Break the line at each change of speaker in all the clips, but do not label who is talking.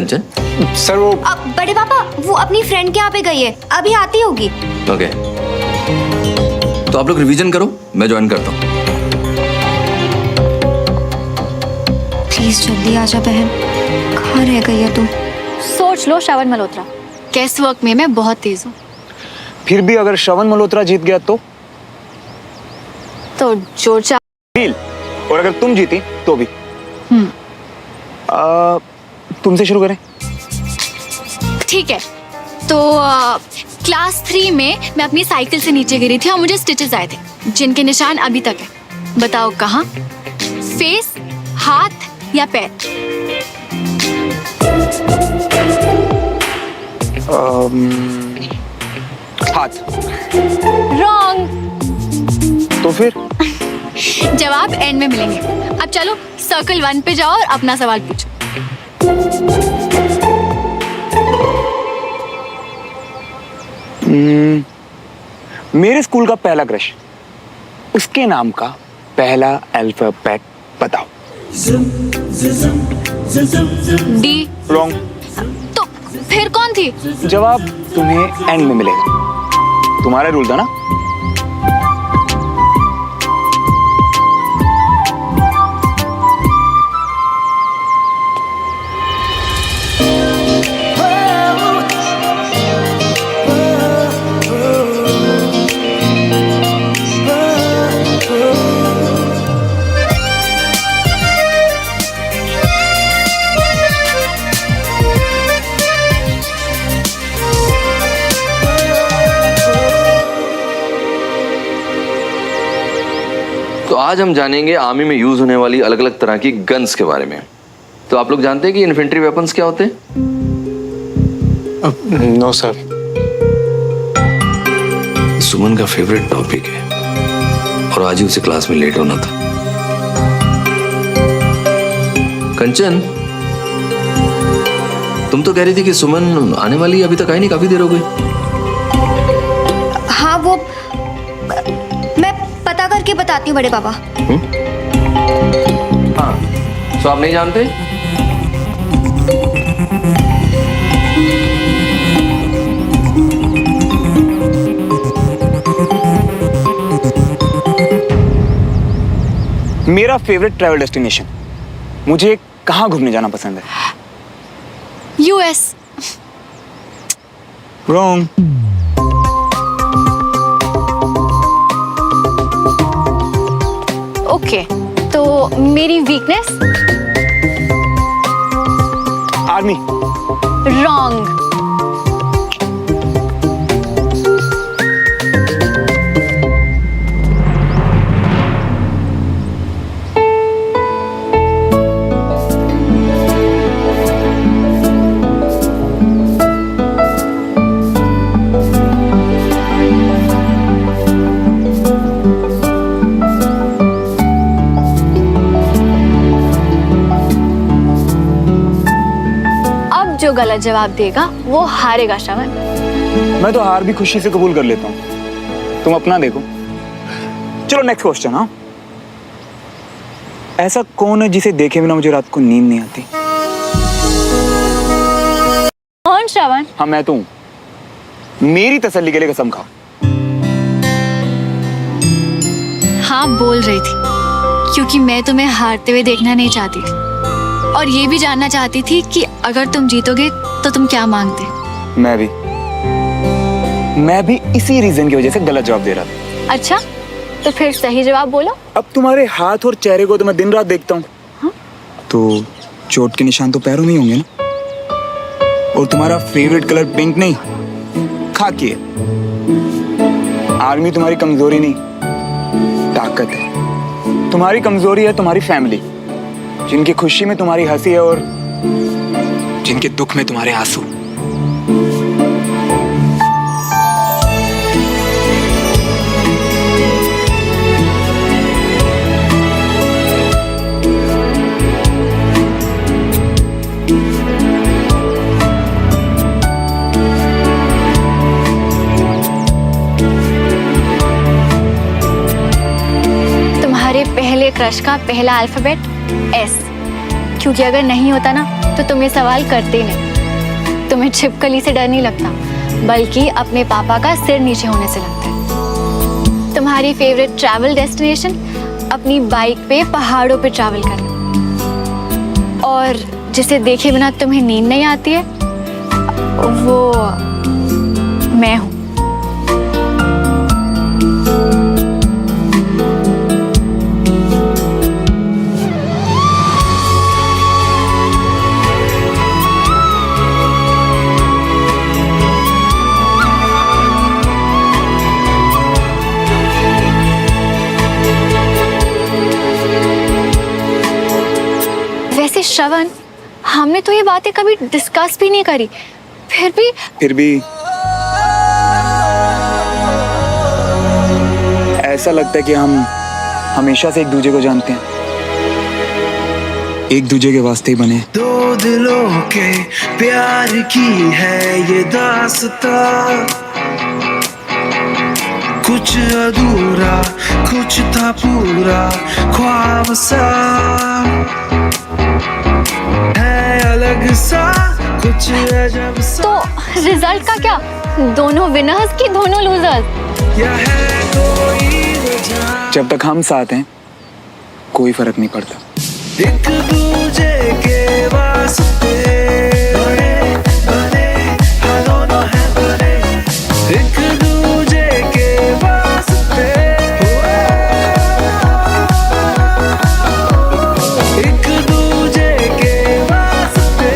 कंचन?
Sir वो
बड़े पापा वो अपनी फ्रेंड के यहाँ पे गई है, अभी आती होगी।
ओके, तो आप लोग रिवीजन करो, मैं ज्वाइन करता हूँ।
प्लीज जल्दी आजा बहन, कहाँ रह गई है तू?
सोच लो श्रवण मल्होत्रा, कैस वर्क में मैं बहुत तेज हूँ।
फिर भी अगर श्रवण मल्होत्रा जीत गया तो
जो
डील, और अगर तुम जीती तो भी। तुमसे शुरू करें?
ठीक है, तो क्लास 3 में मैं अपनी साइकिल से नीचे गिरी थी और मुझे स्टिचेस आए थे जिनके निशान अभी तक है। बताओ कहाँ? फेस, हाथ या पैर?
हाथ।
रॉन्ग।
तो फिर
जवाब एंड में मिलेंगे। अब चलो सर्कल 1 पे जाओ और अपना सवाल पूछो।
मेरे स्कूल का पहला क्रश, उसके नाम का पहला अल्फाबेट बताओ।
डी।
रॉन्ग।
तो फिर कौन थी?
जवाब तुम्हें एंड में मिलेगा, तुम्हारा रूल था ना।
तो आज हम जानेंगे आर्मी में यूज होने वाली अलग अलग तरह की गन्स के बारे में। तो आप लोग जानते हैं कि इन्फेंट्री वेपन्स क्या होते हैं?
No sir.
सुमन का फेवरेट टॉपिक है और आज ही उसे क्लास में लेट होना था। कंचन, तुम तो कह रही थी कि सुमन आने वाली है, अभी तक आई नहीं, काफी देर हो गई।
हाँ वो मैं पता करके बताती हूँ बड़े पापा।
हाँ, तो आप नहीं जानते?
मेरा फेवरेट ट्रैवल डेस्टिनेशन, मुझे कहाँ घूमने जाना पसंद है?
यूएस।
रॉन्ग।
ओके, तो मेरी वीकनेस?
आर्मी।
रॉन्ग। जो गलत जवाब देगा वो हारेगा श्रवण।
मैं तो हार भी खुशी से कबूल कर लेता हूँ, तुम अपना देखो। चलो नेक्स्ट क्वेश्चन। हाँ, ऐसा कौन है जिसे देखे बिना मुझे रात को नींद नहीं आती?
कौन श्रवण?
हाँ मैं तो हूँ, मेरी तसल्ली के लिए कसम खाओ।
हाँ बोल रही थी, क्योंकि मैं तुम्हें हारते हुए देखना नहीं चाहती थी और ये भी जानना चाहती थी कि अगर तुम जीतोगे तो तुम क्या मांगते।
मैं भी इसी रीजन की वजह से गलत जवाब दे रहा था।
अच्छा, तो फिर सही जवाब बोलो।
अब तुम्हारे हाथ और चेहरे को तो मैं दिन रात देखता हूँ।
हाँ?
तो चोट के निशान तो पैरों में ही होंगे ना? और तुम्हारा फेवरेट कलर पिंक नहीं, खाकी है। आर्मी तुम्हारी कमजोरी नहीं, ताकत है। तुम्हारी कमजोरी है तुम्हारी फैमिली, जिनकी खुशी में तुम्हारी हंसी है और जिनके दुख में तुम्हारे आंसू।
तुम्हारे पहले क्रश का पहला अल्फाबेट एस, क्योंकि अगर नहीं होता ना तो तुम ये सवाल करते ही नहीं। तुम्हें छिपकली से डर नहीं लगता, बल्कि अपने पापा का सिर नीचे होने से लगता है। तुम्हारी फेवरेट ट्रैवल डेस्टिनेशन अपनी बाइक पे पहाड़ों पे ट्रैवल करना, और जिसे देखे बिना तुम्हें नींद नहीं आती है वो मैं हूँ। वैसे श्रवण, हमने तो ये बातें कभी डिस्कस भी नहीं करी, फिर भी
ऐसा लगता है कि हम हमेशा से एक दूसरे को जानते हैं, एक दूसरे के वास्ते ही बने।
दो दिलों के प्यार की है ये दास्तां, कुछ अधूरा कुछ था पूरा ख्वाब सा, है अलग सा कुछ अजब सा।
तो रिजल्ट का क्या? दोनों विनर्स की दोनों लूजर्स?
या है कोई वजह,
जब तक हम साथ हैं कोई फर्क नहीं पड़ता।
एक दूजे के वास्ते बने बने हम दोनों हैं बने, एक दूजे के वास्ते, एक दूजे के वास्ते।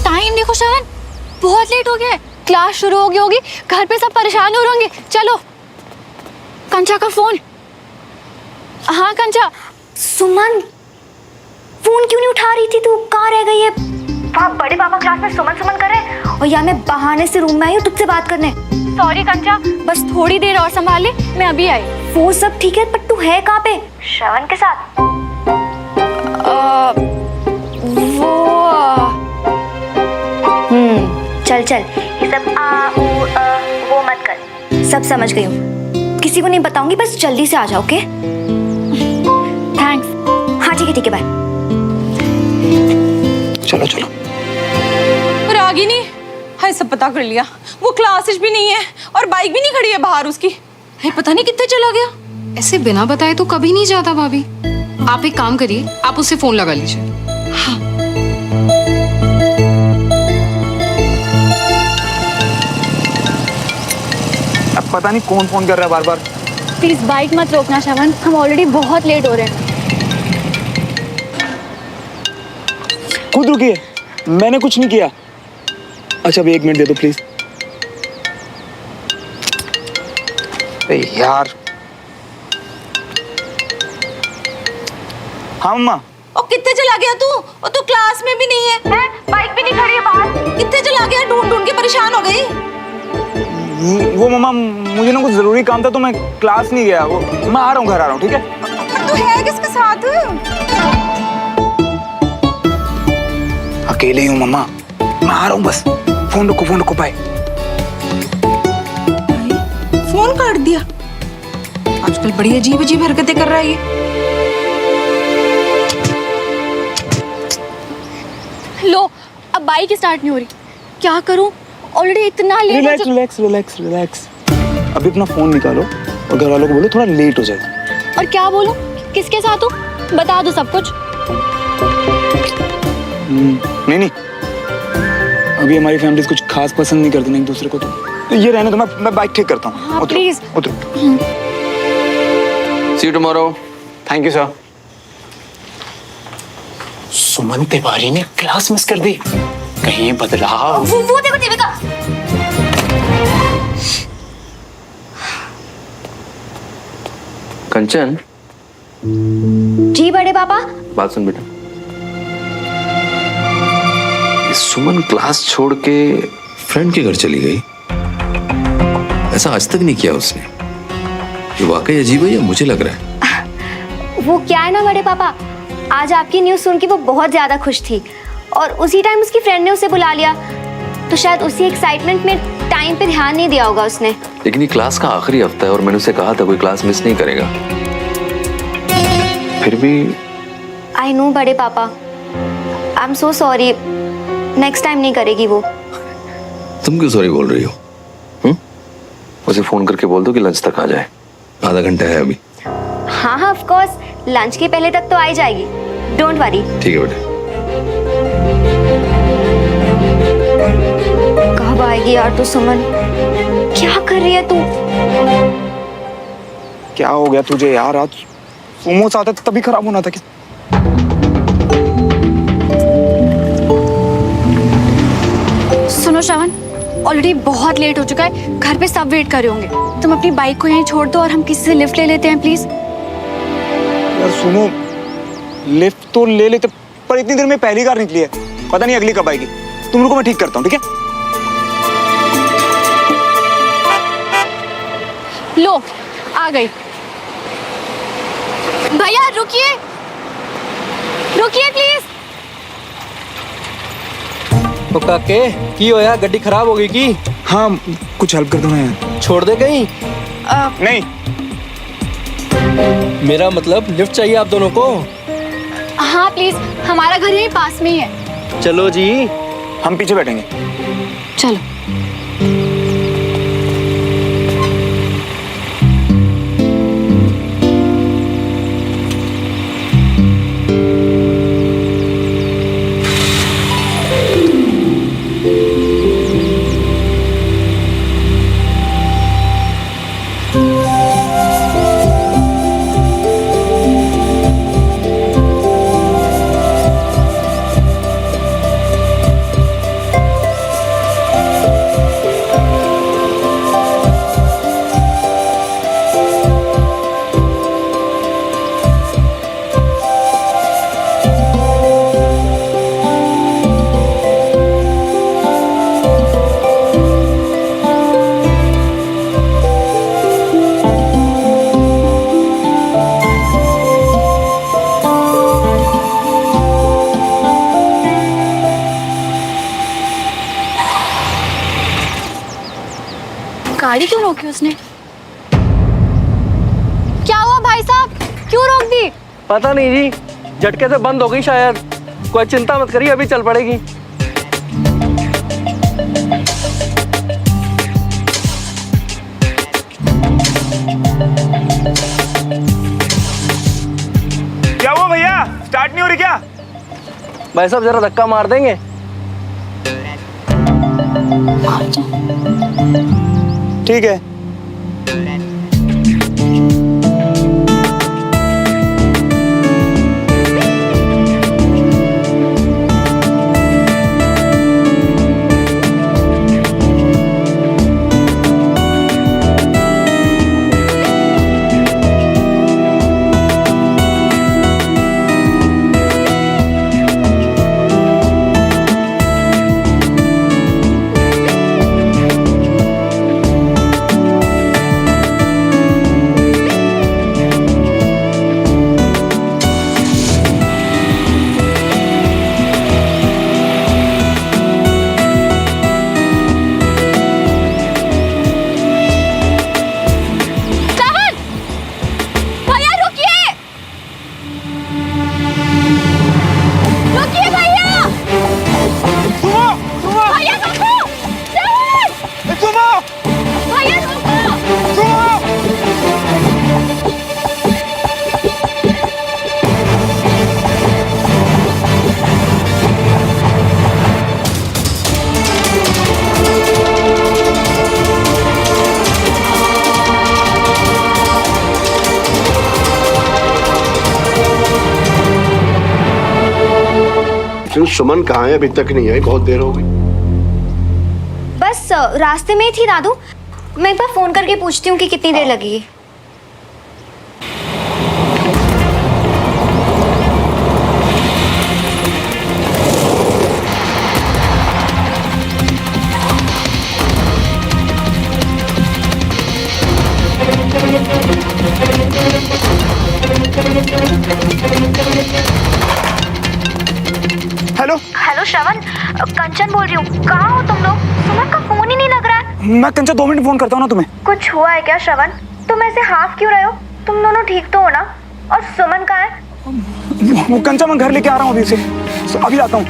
टाइम देखो श्रवण, बहुत लेट हो गया है, क्लास शुरू हो गई होगी, घर पे सब परेशान हो रहे होंगे। चलो। कंचा का फोन। हाँ कंचा।
सुमन, फोन क्यों नहीं उठा रही थी तू? कहाँ रह गई है? वहाँ बड़े पापा क्लास में सुमन सुमन कर रहे हैं और यहाँ मैं बहाने से रूम में आई हूँ तुझसे बात करने।
सॉरी कंचा, बस थोड़ी देर और संभाल ले, मैं अभी आई।
वो सब ठीक है, पर तू है कहाँ पे? श्रवण के साथ? चल चल, ये सब वो मत कर, सब समझ गई हूँ। किसी को नहीं बताऊंगी, बस जल्दी से आ जाओ, ओके?
थैंक्स।
हाँ ठीक है बाय।
चलो चलो।
रागिनी, हाय सब पता कर लिया, वो क्लासेस भी नहीं है और बाइक भी नहीं खड़ी है बाहर उसकी। है पता नहीं कितने चला गया।
ऐसे बिना बताए तो कभी नहीं जाता भाभी। आप एक काम करिए, आप उससे फोन लगा लीजिए।
हाँ।
अब पता नहीं कौन फोन कर रहा है बार बार।
प्लीज बाइक मत रोकना श्रवण, हम ऑलरेडी बहुत लेट हो रहे हैं।
खुद रुकिए, मैंने कुछ नहीं किया। अच्छा अभी 1 मिनट दे दो प्लीज। यार। हाँ मम्मा।
और कितने चला गया तू? और तू क्लास में भी नहीं है, बाइक भी नहीं खड़ी है बाहर। कितने चला गया? ढूंढ ढूंढ के परेशान हो गई।
वो मम्मा मुझे ना कुछ जरूरी काम था तो मैं क्लास नहीं गया। वो मैं आ रहा हूँ, घर आ रहा हूँ, ठीक है?
पर तू है किसके साथ?
अकेले ही हूँ मम्मा, मैं आ रहा हूँ बस। फोन रखो बाय।
फोन काट दिया। आजकल बड़ी अजीब अजीब हरकतें कर रहा है ये।
लो, अब बाइक स्टार्ट नहीं हो रही, क्या करूं? ऑलरेडी इतना लेट हो चुका।
रिलैक्स। अभी अपना फोन निकालो और घर वालों को बोलो थोड़ा लेट हो जाए।
और क्या बोलूं? किसके साथ हूँ? बता दो सब कुछ।
नहीं अभी हमारी फैमिली कुछ खास पसंद नहीं करती ना एक दूसरे को, तो ये रहने दो, मैं बाइक ठीक करता हूँ।
हाँ प्लीज।
उतरो।
See you tomorrow.
Thank you sir.
Suman Tiwari ने क्लास मिस कर दी, कहीं बदलाव।
वो देखो देविका।
कंचन,
जी बड़े पापा।
बात सुन बेटा। सुमन क्लास छोड़ के फ्रेंड के घर चली गई, ऐसा आज तक नहीं किया उसने। ये वाकई अजीब है या मुझे लग रहा है?
वो क्या है ना बड़े पापा, आज आपकी न्यूज़ सुन के वो बहुत ज़्यादा खुश थी और उसी टाइम उसकी फ्रेंड ने उसे बुला लिया, तो शायद उसी एक्साइटमेंट में टाइम पे ध्यान नहीं दिया होगा उसने।
लेकिन ये क्लास का आखिरी हफ्ता है और मैंने उसे कहा था कोई क्लास मिस नहीं करेगा। फिर भी
आई नो बड़े पापा, I am so sorry. Next time नहीं करेगी वो।
तुम क्यों सॉरी बोल रही हो? उसे फोन करके बोल दो कि लंच तक आ जाए, आधा घंटा है अभी।
हाँ हाँ ऑफ कोर्स, लंच के पहले तक तो आ ही जाएगी, डोंट वरी।
ठीक है बेटे।
कब आएगी यार तू सुमन? क्या कर रही है तू?
क्या हो गया तुझे यार? आज मोमोस आते तो तभी खराब होना था क्या?
सुनो श्रवण, ऑलरेडी बहुत लेट हो चुका है, घर पे सब वेट कर रहे होंगे। तुम अपनी बाइक को यहीं छोड़ दो और हम किसी से लिफ्ट ले लेते हैं प्लीज।
यार सुनो, लिफ्ट तो ले लेते, पर इतनी देर में पहली कार निकली है, पता नहीं अगली कब आएगी। तुम रुको, मैं ठीक करता हूँ, ठीक है?
लो आ गई। भैया रुकिए, रुकिए प्लीज।
तो काके की होया, गड्डी खराब हो गई की?
हाँ, कुछ हेल्प कर दो ना यार।
छोड़ दे कहीं?
नहीं,
मेरा मतलब लिफ्ट चाहिए आप दोनों को।
हाँ प्लीज, हमारा घर यहीं पास में ही है।
चलो जी।
हम पीछे बैठेंगे।
चलो। गाड़ी क्यों रोकी उसने? क्या हुआ भाई साहब, क्यों रोक दी?
पता नहीं जी, झटके से बंद हो गई शायद। कोई चिंता मत करिए, अभी चल पड़ेगी।
क्या हुआ भैया? स्टार्ट नहीं हो रही क्या?
भाई साहब जरा धक्का मार देंगे?
ठीक है।
सुमन कहाँ है? अभी तक नहीं आई, बहुत देर हो गई।
बस रास्ते में ही थी दादू, मैं एक बार फोन करके पूछती हूँ कि कितनी देर लगेगी।
हेलो
हेलो श्रवण, कंचन बोल रही हूँ। कहाँ हो तुम लोग? सुमन का फोन ही नहीं लग रहा है।
मैं कंचन 2 मिनट फोन करता हूँ ना तुम्हें।
कुछ हुआ है क्या श्रवण? तुम ऐसे हाफ क्यों रहे हो? तुम दोनों ठीक तो हो ना? और सुमन कहाँ है?
वो कंचा मैं घर लेके आ रहा हूँ अभी से, तो अभी आता हूँ।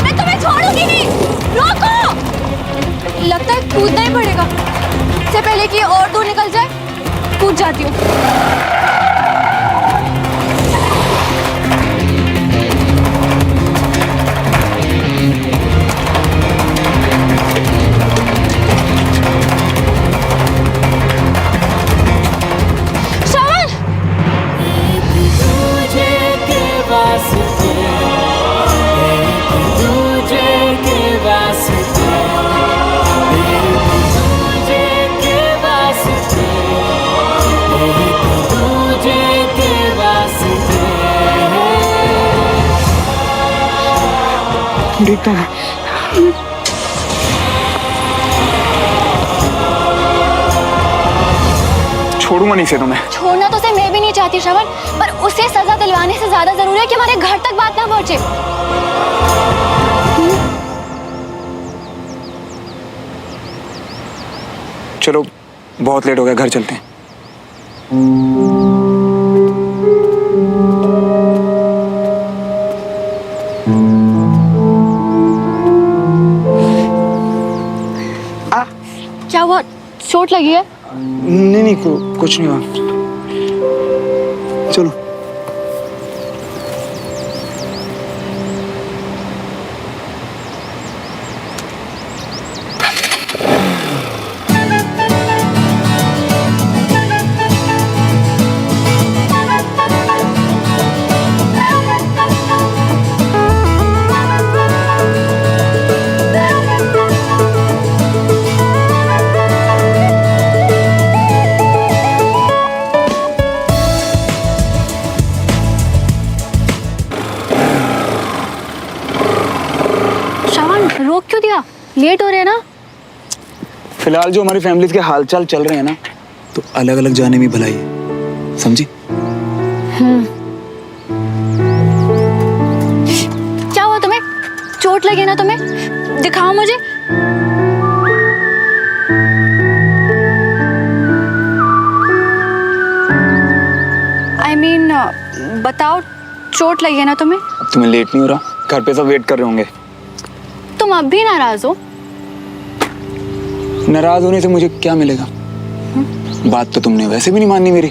मैं तुम्हें छोड़ूंगी नहीं, रोको। लगता है कूदना ही पड़ेगा, इससे पहले कि और दूर निकल जाए कूद जाती हूँ।
देखता हूँ। छोड़ूंगा नहीं से तुम्हें।
छोड़ना तो उसे मैं भी नहीं चाहती श्रवण, पर उसे सजा दिलवाने से ज्यादा जरूरी है कि हमारे घर तक बात ना पहुंचे।
चलो बहुत लेट हो गया, घर चलते हैं।
क्या हुआ, चोट लगी है?
नहीं नहीं, कुछ नहीं हुआ। चलो।
रोक क्यों दिया? लेट हो रहे हैं ना।
फिलहाल जो हमारी फैमिलीज के हालचाल चल रहे हैं ना, तो अलग अलग जाने में भलाई है, समझी?
क्या हुआ तुम्हें? चोट लगी ना तुम्हें? दिखाओ मुझे। I mean, बताओ, चोट लगी है ना तुम्हें?
तुम्हें लेट नहीं हो रहा? घर पे सब वेट कर रहे होंगे।
तुम अब भी नाराज हो?
नाराज होने से मुझे क्या मिलेगा? बात तो तुमने वैसे भी नहीं माननी मेरी।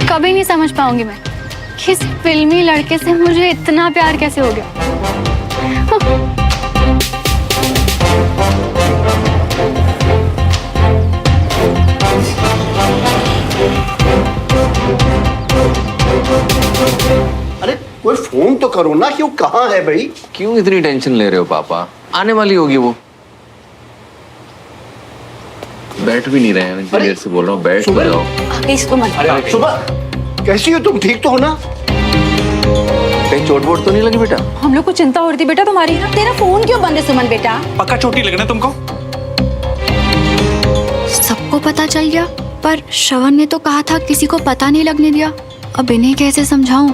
कभी नहीं समझ पाऊंगी मैं कि इस फिल्मी लड़के से मुझे इतना प्यार कैसे हो गया।
अरे कोई फोन तो करो ना, क्यों कहाँ है भाई?
क्यों इतनी टेंशन ले रहे हो पापा? आने वाली होगी वो। बैठ भी नहीं रहे हैं, इतनी देर से बोल रहा हूँ बैठ जाओ।
अरे सुबह कैसी हो तुम? ठीक तो हो ना?
कहीं चोट वोट तो नहीं लगी बेटा?
हम लोग को चिंता हो रही थी बेटा तुम्हारी।
तेरा फोन क्यों बंद है सुमन बेटा?
पक्का चोटी लगना तुमको?
सबको पता चल गया, पर श्रवण ने तो कहा था किसी को पता नहीं लगने दिया। अब इन्हें कैसे समझाऊं?